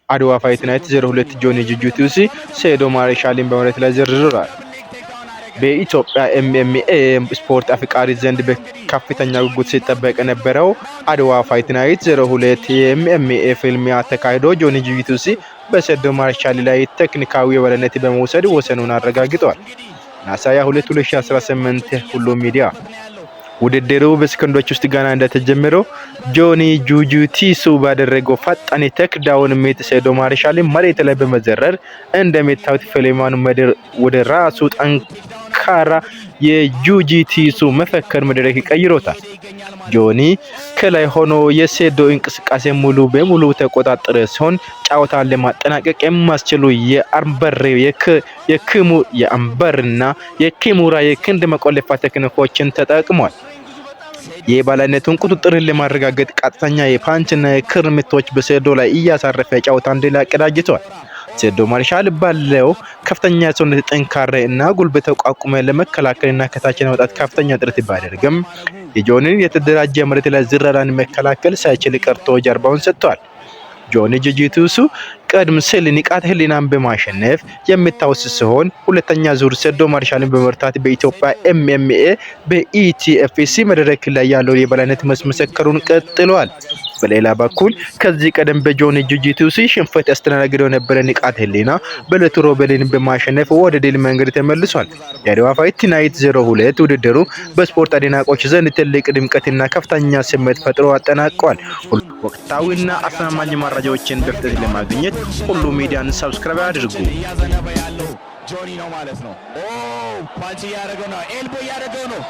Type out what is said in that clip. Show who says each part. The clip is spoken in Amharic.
Speaker 1: አድዋ ፋይት ናይት 02 ጆኒ ጁጁቲዩሲ ሴዶ ማርሻልን በመሬት ላይ ዘርዝሯል። በኢትዮጵያ ኤምኤምኤ ስፖርት አፍቃሪ ዘንድ በከፍተኛ ጉጉት ሲጠበቅ የነበረው አድዋ ፋይት ናይት 02 የኤምኤምኤ ፍልሚያ ተካሂዶ ጆኒ ጁጁቲዩሲ በሴዶ ማርሻል ላይ ቴክኒካዊ የበላይነት በመውሰድ ወሰኑን አረጋግጧል። ናሳ 2018 ሁሉም ሚዲያ ውድድሩ በሰከንዶች ውስጥ ገና እንደተጀመረው ጆኒ ጁጁቲዩሲ ባደረገው ፈጣን ቴክዳውን ምት ሴዶ ማርሻልን መሬት ላይ በመዘረር እንደሚታዩት ፍልሚያውን ወደ ራሱ ጠንካራ የጁጂቲዩሲ መፈክር መድረክ ቀይሮታል። ጆኒ ከላይ ሆኖ የሴዶ እንቅስቃሴ ሙሉ በሙሉ ተቆጣጠረ ሲሆን ጫወታን ለማጠናቀቅ የሚያስችሉ የአምበርና የኪሙራ የክንድ መቆለፊያ ቴክኒኮችን ተጠቅሟል። የባለነቱን ቁጥጥርን ለማረጋገጥ ቀጥተኛ የፓንችና የክር ምቶች በሴዶ ላይ እያሳረፈ ጫወታን ድል አቀዳጅቷል። ሴዶ ማርሻል ባለው ከፍተኛ ሰውነት ጥንካሬ እና ጉልበት ተቋቁሞ ለመከላከልና ከታች ለመውጣት ከፍተኛ ጥረት ባደረገም የጆኒን የተደራጀ መሬት ላይ ዝረራን መከላከል ሳይችል ቀርቶ ጀርባውን ሰጥቷል። ጆኒ ጁጁቲዩሲ ቀድም ሲል ንቃተ ህሊናን በማሸነፍ የሚታወስ ሲሆን ሁለተኛ ዙር ሴዶ ማርሻልን በመርታት በኢትዮጵያ ኤምኤምኤ በኢቲኤፍሲ መድረክ ላይ ያለው የበላይነት ማስመሰከሩን ቀጥሏል። በሌላ በኩል ከዚህ ቀደም በጆኒ ጁጁቲዩሲ ሽንፈት ያስተናገደው የነበረ ንቃተ ህሊና በዕለቱ ሮቤልን በማሸነፍ ወደ ድል መንገድ ተመልሷል። የአድዋ ፋይት ናይት 02 ውድድሩ በስፖርት አድናቂዎች ዘንድ ትልቅ ድምቀትና ከፍተኛ ስሜት ፈጥሮ አጠናቋል። ወቅታዊና አስተማማኝ መረጃዎችን በፍጥነት ለማግኘት ሁሉ ሚዲያን ሰብስክራይብ አድርጉ።
Speaker 2: ጆኒ ነው ማለት ነው። ኦ ፓንች ያደረገው ነው። ኤልቦ ያደረገው ነው።